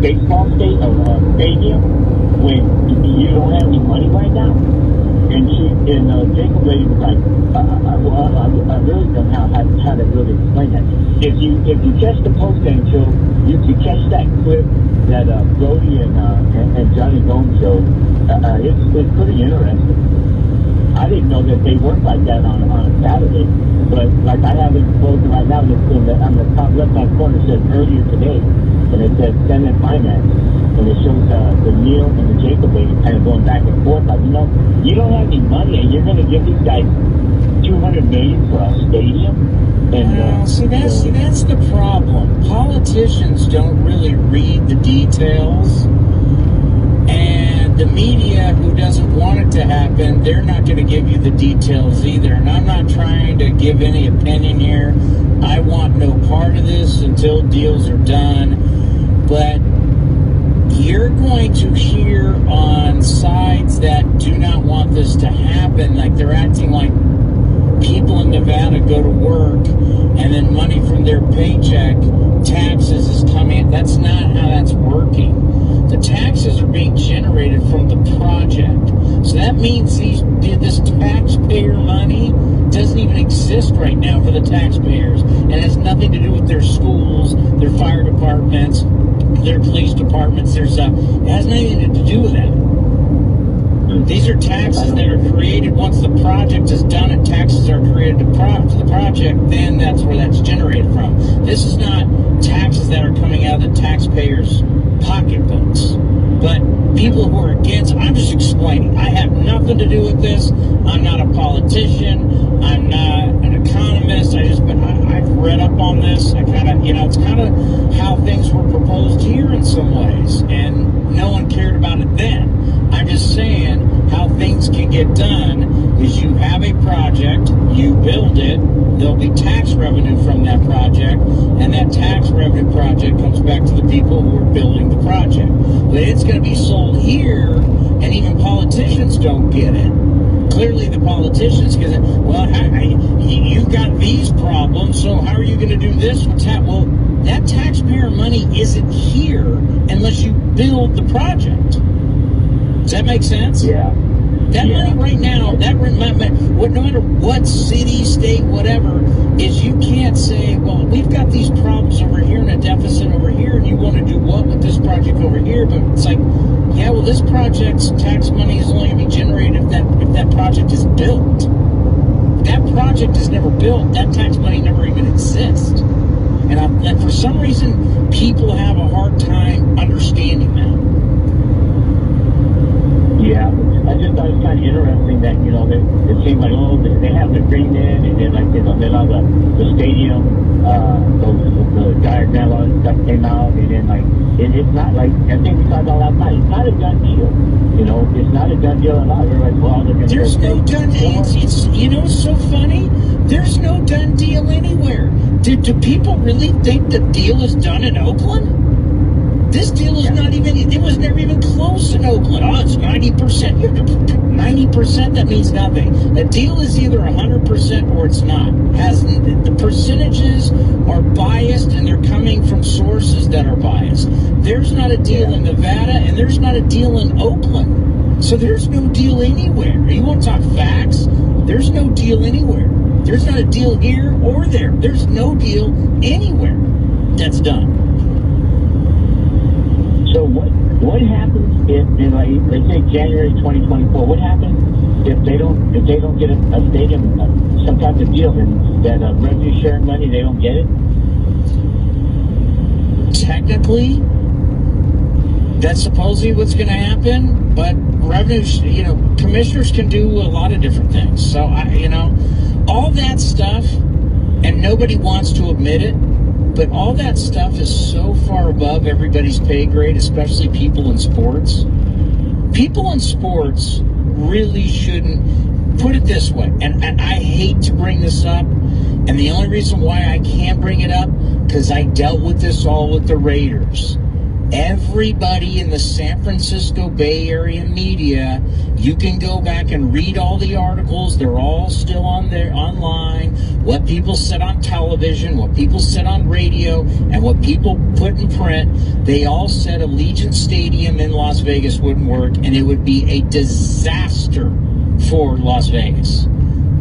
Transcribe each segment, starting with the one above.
baseball stadium when you don't have any money right now? And Jacob lady was like, I really don't know how to really explain that. If you catch the post until you catch that clip that Brody and Johnny Gomes showed, it's pretty interesting. I didn't know that they work like that on a Saturday, but like I have it closing right now. On the top left-hand corner it says earlier today, and it says Senate Finance, and it shows the Neil and the Jacob lady kind of going back and forth. Like, you don't have any money, and you're going to give these guys $200 million for a stadium. And see, that's the problem. Politicians don't really read the details. And the media, who doesn't want it to happen, they're not going to give you the details either. And I'm not trying to give any opinion here. I want no part of this until deals are done. But you're going to hear on sides that do not want this to happen, like they're acting like people in Nevada go to work and then money from their paycheck, taxes is coming. That's not how that's working. The taxes are being generated from the project. So that means this taxpayer money doesn't even exist right now for the taxpayers. And it has nothing to do with their schools, their fire departments, their police departments, their stuff. It has nothing to do with that. These are taxes that are created once the project is done, and taxes are created to the project, then that's where that's generated from. This is not taxes that are coming out of the taxpayers' pocketbooks. But people who are against, I'm just explaining. I have nothing to do with this. I'm not a politician. I'm not an economist. I've read up on this. I kind of, it's kind of how things were proposed here in some ways, and no one cared about it then. I'm just saying how things can get done is you have a project, you build it, there'll be tax revenue from that project, and that tax revenue project comes back to the people who are building the project. But it's going to be sold here, and even politicians don't get it. Clearly the politicians get it. Well, you've got these problems, so how are you going to do this? Well, that taxpayer money isn't here unless you build the project. Does that make sense? Yeah. That money right now, no matter what city, state, whatever, is you can't say, well, we've got these problems over here and a deficit over here, and you want to do what with this project over here? But it's like, yeah, well, this project's tax money is only going to be generated if that project is built. If that project is never built, that tax money never even exists. And for some reason, people have a hard time understanding that. Yeah, I just thought it was kind of interesting that, it seemed like, they have the agreement, and then, like, then all the stadium, the diagram all that stuff came out, and then, like, it's not like, I think we talked about last night, it's not a done deal. It's not a done deal at all. Everybody's, well, there's no done deal. It's so funny. There's no done deal anywhere. Do people really think the deal is done in Oakland? This deal is not even, it was never even close in Oakland. Oh, it's 90%. 90%, that means nothing. The deal is either 100% or it's not. The percentages are biased, and they're coming from sources that are biased. There's not a deal in Nevada, and there's not a deal in Oakland. So there's no deal anywhere. You want to talk facts? There's no deal anywhere. There's not a deal here or there. There's no deal anywhere that's done. So what happens if, let's say January 2024? What happens if they don't get a stadium, some type of deal, and that revenue sharing money, they don't get it? Technically, that's supposedly what's going to happen. But revenue, commissioners can do a lot of different things. So all that stuff, and nobody wants to admit it. But all that stuff is so far above everybody's pay grade, especially people in sports. People in sports really shouldn't, put it this way, and I hate to bring this up, and the only reason why I can't bring it up, because I dealt with this all with the Raiders. Everybody in the San Francisco Bay Area media You can go back and read all the articles. They're all still on there online. What people said on television, what people said on radio, and what people put in print. They all said Allegiant Stadium in Las Vegas wouldn't work, and it would be a disaster for Las Vegas.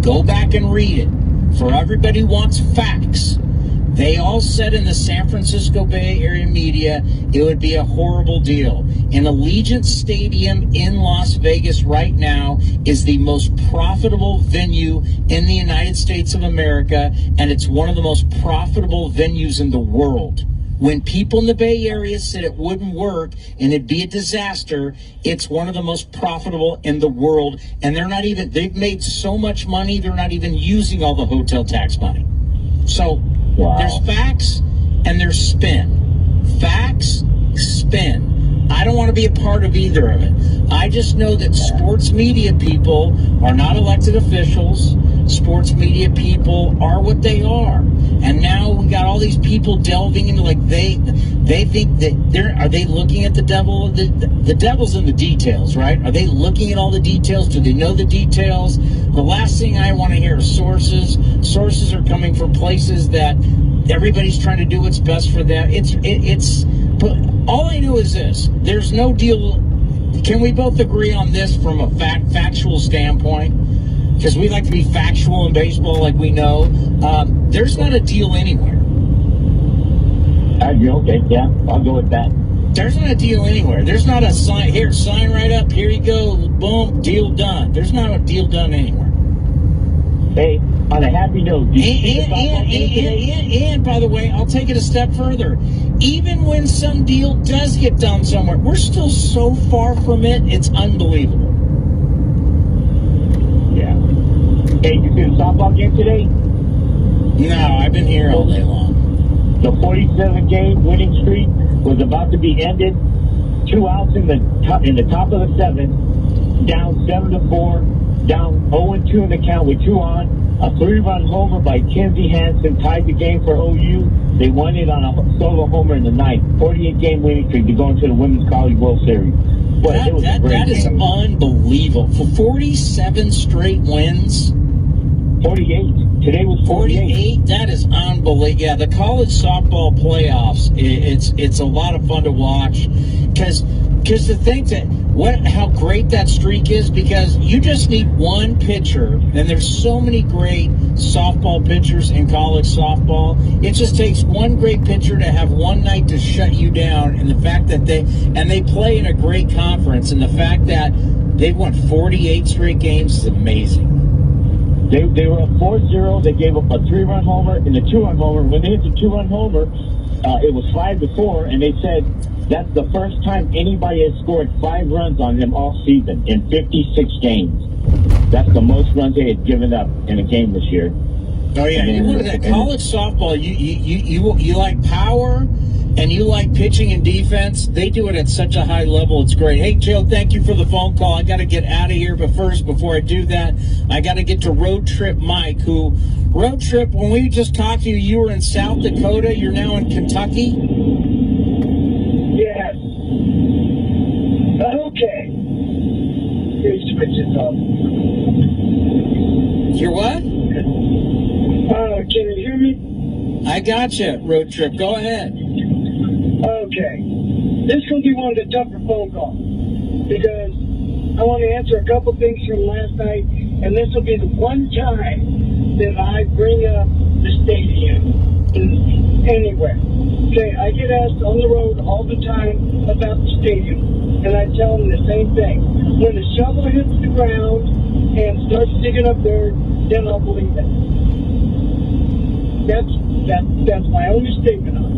Go back and read it. For everybody who wants facts, they all said in the San Francisco Bay Area media it would be a horrible deal. An Allegiant Stadium in Las Vegas right now is the most profitable venue in the United States of America, and it's one of the most profitable venues in the world. When people in the Bay Area said it wouldn't work and it'd be a disaster, it's one of the most profitable in the world. And they've made so much money, they're not even using all the hotel tax money. So There's facts and there's spin. Facts, spin. I don't want to be a part of either of it. I just know that sports media people are not elected officials. Sports media people are what they are. And now we got all these people delving into, like, they think that are they looking at the devil? The devil's in the details, right? Are they looking at all the details? Do they know the details? The last thing I want to hear is sources. Sources are coming from places that everybody's trying to do what's best for them. But all I know is this: there's no deal. Can we both agree on this from a factual standpoint? Because we like to be factual in baseball, like we know. There's not a deal anywhere. Okay, yeah, I'll go with that. There's not a deal anywhere. There's not a sign. Here, sign right up. Here you go. Boom, deal done. There's not a deal done anywhere. Hey, on a happy note, and by the way, I'll take it a step further. Even when some deal does get done somewhere, we're still so far from it, it's unbelievable. Yeah. Hey, you see the softball game today? No, I've been here all day long. The 47-game winning streak was about to be ended. 2 outs in the top of the 7th, down 7-4. Down 0-2 in the count with 2 on. A 3-run homer by Kinsey Hansen tied the game for OU. They won it on a solo homer in the 9th. 48-game winning streak to go into the Women's College World Series. But that is unbelievable. For 47 straight wins. 48. Today was 48. That is unbelievable. Yeah, the college softball playoffs, it's a lot of fun to watch. Because to think that how great that streak is, because you just need one pitcher, and there's so many great softball pitchers in college softball. It just takes one great pitcher to have one night to shut you down, and the fact that they play in a great conference, and the fact that they've won 48 straight games is amazing. They were up 4-0. They gave up a 3-run homer and a 2-run homer. When they hit the 2-run homer, it was 5-4, and they said that's the first time anybody has scored 5 runs on them all season in 56 games. That's the most runs they had given up in a game this year. Oh yeah, you look at that college softball. You like power, and you like pitching and defense. They do it at such a high level. It's great. Hey, Joe, thank you for the phone call. I got to get out of here, but first, before I do that, I got to get to Road Trip Mike, who Road Trip. When we just talked to you, you were in South Dakota. You're now in Kentucky. Yes. Okay. Here, switch this off. You're what? Can you hear me? I got you, Road Trip. Go ahead. Okay. This will be one of the tougher phone calls because I want to answer a couple things from last night, and this will be the one time that I bring up the stadium anywhere. Okay, I get asked on the road all the time about the stadium, and I tell them the same thing. When the shovel hits the ground and starts digging up dirt, then I'll believe it. That's my only statement on it.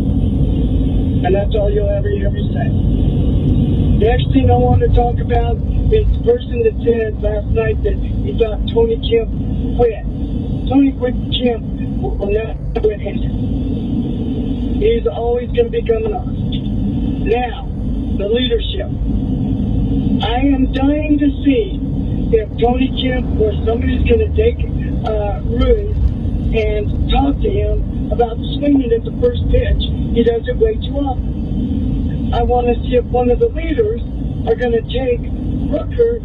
And that's all you'll ever hear me say. The next thing I want to talk about is the person that said last night that he thought Tony Kemp quit. Tony Kemp will not quit anything. He's always going to be coming on. Now, the leadership. I am dying to see if Tony Kemp or somebody's going to take Ruiz and talk to him about swinging at the first pitch. He does it way too often. I want to see if one of the leaders are going to take Rooker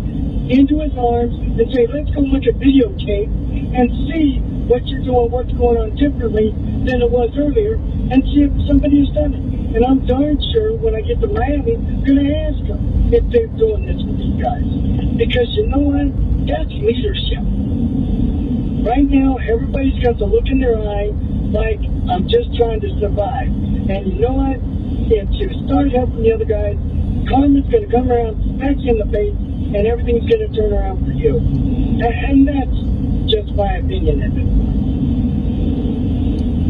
into his arms and say, let's go look at videotape and see what you're doing, what's going on differently than it was earlier, and see if somebody has done it. And I'm darn sure when I get to Miami, I'm going to ask them if they're doing this with these guys. Because you know what? That's leadership. Right now, everybody's got the look in their eye like, I'm just trying to survive. And you know what? If you start helping the other guys, karma's going to come around, smack you in the face, and everything's going to turn around for you. And that's just my opinion of it.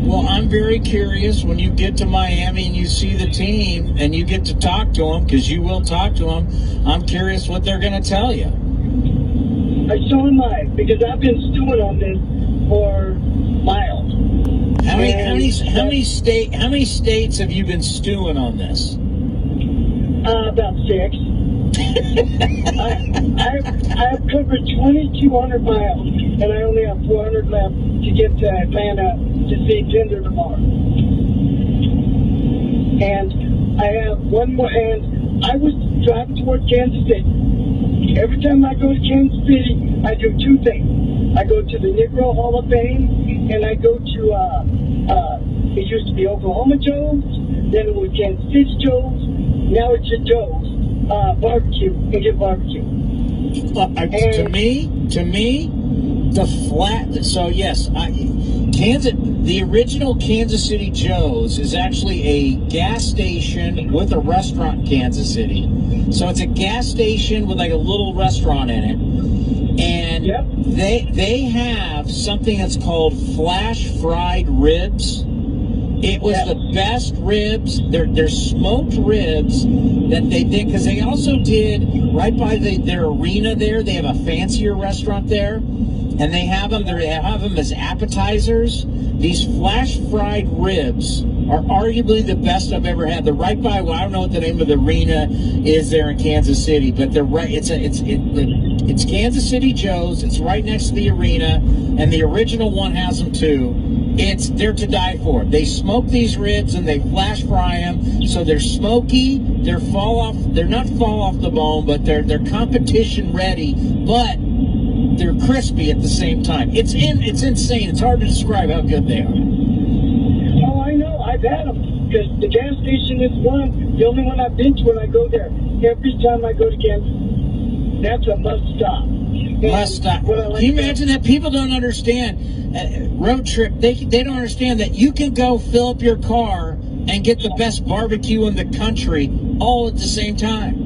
Well, I'm very curious when you get to Miami and you see the team and you get to talk to them, because you will talk to them. I'm curious what they're going to tell you. So am I, because I've been stewing on this for miles. How many states have you been stewing on this? About 6. I've covered 2,200 miles, and I only have 400 left to get to Atlanta to see Tinder tomorrow. And I have one more, and I was driving toward Kansas City. Every time I go to Kansas City, I do 2 things. I go to the Negro Hall of Fame, and I go to, it used to be Oklahoma Joe's, then it was Kansas City Joe's, now it's a Joe's. Barbecue and get barbecue. To me, the flat. So yes, the original Kansas City Joe's is actually a gas station with a restaurant in Kansas City. So it's a gas station with like a little restaurant in it, and yep. they have something that's called flash fried ribs. It was the best ribs. They're smoked ribs that they did, because they also did right by their arena there. They have a fancier restaurant there, and they have them as appetizers. These flash fried ribs are arguably the best I've ever had. They're right by, well, I don't know what the name of the arena is there in Kansas City, but they're right. It's Kansas City Joe's. It's right next to the arena, and the original one has them too. They're to die for. They smoke these ribs and they flash fry them, so they're smoky. They're not fall off the bone, but they're competition ready. But they're crispy at the same time. It's insane. It's hard to describe how good they are. Oh, I know. I've had them, because the gas station is the only one I've been to when I go there. Every time I go to Kansas, that's a must stop. Must stop. Can you imagine that? People don't understand. Road trip, they don't understand that you can go fill up your car and get the best barbecue in the country all at the same time.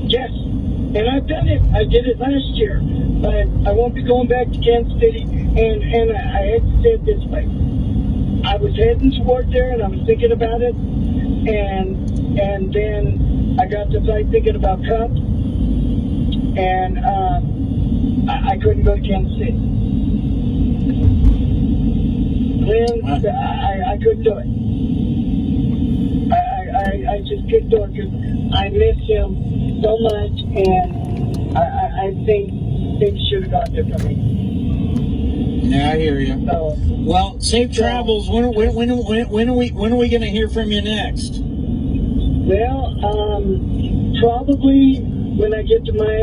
Yes, and I've done it. I did it last year, but I won't be going back to Kansas City. And I had to say it this way: I was heading toward there, and I was thinking about it, and then I got to thinking about Cup, and I couldn't go to Kansas City. Glenn, I couldn't do it. I just couldn't do it, because I miss him so much, and I think things should have gone differently. Yeah, I hear you. So, well, safe travels. When are we going to hear from you next? Well, probably when I get to my